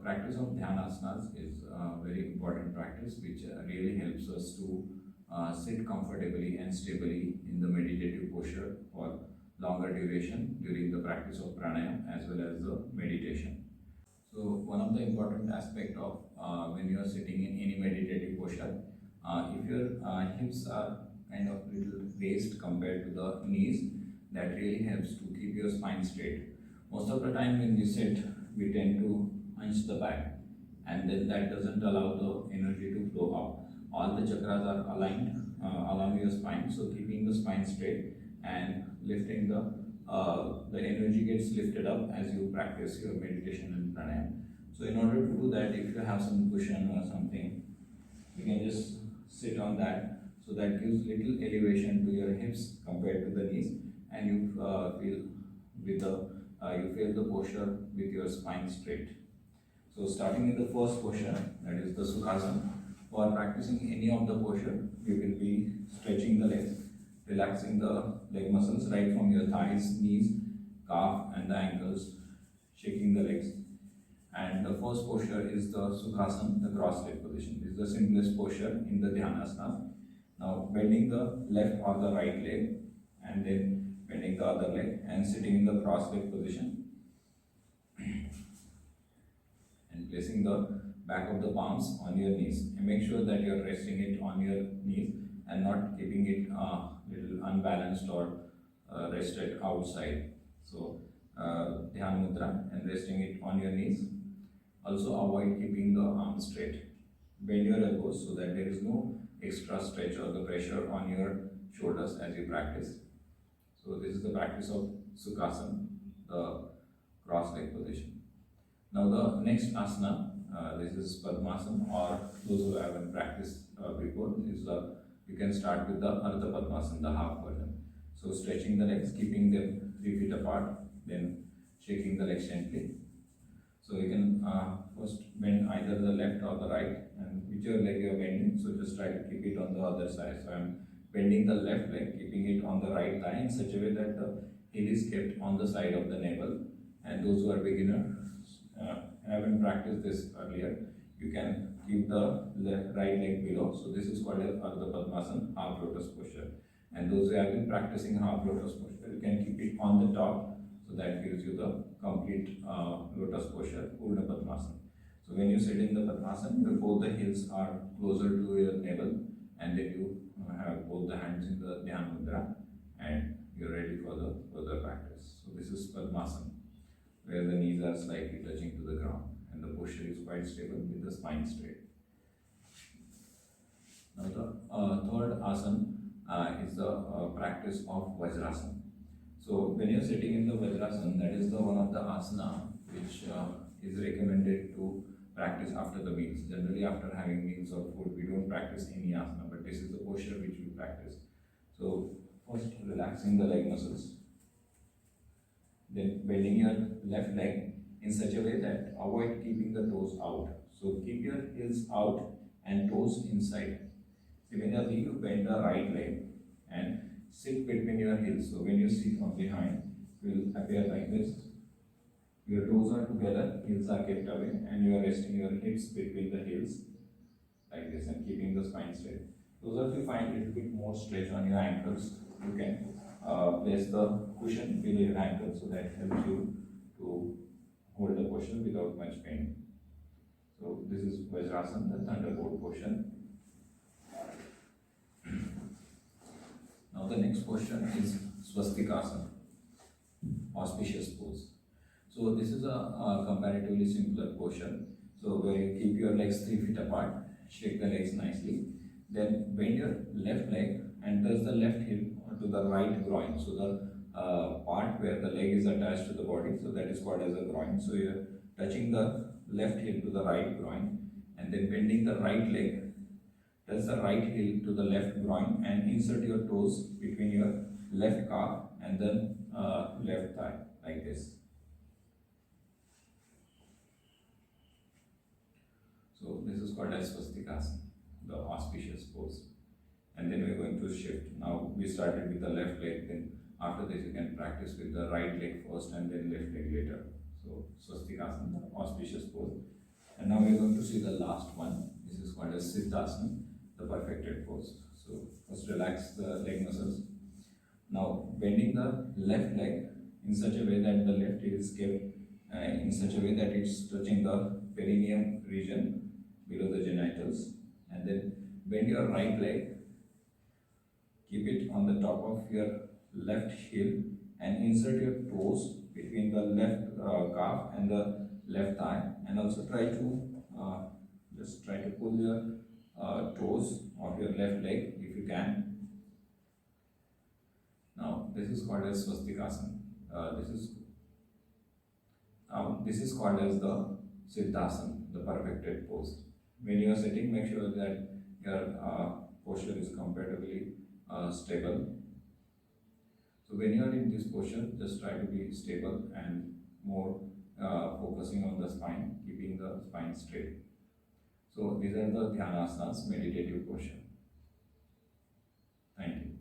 practice of Dhyan asanas is a very important practice which really helps us to sit comfortably and stably in the meditative posture for longer duration during the practice of pranayama as well as the meditation. So one of the important aspect of when you are sitting in any meditative posture, if your hips are kind of little raised compared to the knees, that really helps to keep your spine straight. Most of the time when we sit, we tend to hunch the back, and then that doesn't allow the energy to flow up. All the chakras are aligned along your spine, so keeping the spine straight and lifting the energy gets lifted up as you practice your meditation and pranayama. So in order to do that, if you have some cushion or something, you can just sit on that. So that gives little elevation to your hips compared to the knees, and you feel the posture with your spine straight. So starting with the first posture, that is the Sukhasana. For practicing any of the posture, you will be stretching the legs, relaxing the leg muscles right from your thighs, knees, calf and the ankles, shaking the legs. And the first posture is the Sukhasana, the cross leg position. This is the simplest posture in the Dhyanasana. Now bending the left or the right leg and then bending the other leg and sitting in the cross leg position and placing the back of the palms on your knees. And make sure that you are resting it on your knees and not keeping it little unbalanced or rested outside. So Dhyan Mudra and resting it on your knees. Also avoid keeping the arms straight. Bend your elbows so that there is no extra stretch or the pressure on your shoulders as you practice. So this is the practice of Sukhasana, the cross leg position. Now the next asana, this is Padmasana, or those who haven't practiced before, is you can start with the Ardha Padmasana, the half version. So stretching the legs, keeping them 3 feet apart, then shaking the legs gently. So you can first bend either the left or the right, and whichever leg you are bending, so just try to keep it on the other side. So I am bending the left leg, keeping it on the right thigh in such a way that the heel is kept on the side of the navel. And those who are beginner, haven't practiced this earlier, you can keep the right leg below. So this is called as Ardha Padmasana, half lotus posture. And those who have been practicing half lotus posture, you can keep it on the top. So that gives you the complete lotus posture, Purna Padmasana. So when you sit in the Padmasana, both the heels are closer to your navel, and then you have both the hands in the Dhyan Mudra, and you're ready for the further practice. So this is Padmasana, where the knees are slightly touching to the ground and the posture is quite stable with the spine straight. Now the third asana is the practice of Vajrasana. So when you're sitting in the Vajrasana, that is the one of the asana which is recommended to practice after the meals. Generally after having meals or food, we don't practice any asana, but this is the posture which we practice. So first relaxing the leg muscles, then bending your left leg in such a way that avoid keeping the toes out. So keep your heels out and toes inside. Similarly, you bend the right leg and sit between your heels. So when you sit from behind, it will appear like this. Your toes are together, heels are kept away, and you are resting your hips between the heels like this and keeping the spine straight. Those of you find a little bit more stretch on your ankles, you can place the cushion below your ankle, so that helps you to hold the posture without much pain. So this is Vajrasana, the thunderbolt portion. Now the next portion is Swastikasana, auspicious pose. So this is a comparatively simpler posture. So where you keep your legs 3 feet apart, shake the legs nicely, then bend your left leg and touch the left heel to the right groin. So the part where the leg is attached to the body, so that is called as a groin. So you're touching the left heel to the right groin and then bending the right leg, touch the right heel to the left groin and insert your toes between your left calf and then left thigh like this. So this is called as Swastikasana, the auspicious pose. And then we're going to shift. Now we started with the left leg, then after this you can practice with the right leg first and then left leg later. So Swastikasana, the auspicious pose. And now we're going to see the last one. This is called as Siddhasana, the perfected pose. So first relax the leg muscles. Now bending the left leg in such a way that the left is kept in such a way that it's touching the perineum region below the genitals, and then bend your right leg, keep it on the top of your left heel and insert your toes between the left calf and the left thigh, and also try to just try to pull your toes of your left leg if you can. Now this is called as swastikasana. This is called as the siddhasana, the perfected pose. When you are sitting, make sure that your posture is comparatively stable. So when you are in this posture, just try to be stable and more focusing on the spine, keeping the spine straight. So these are the Dhyan asanas, meditative posture. Thank you.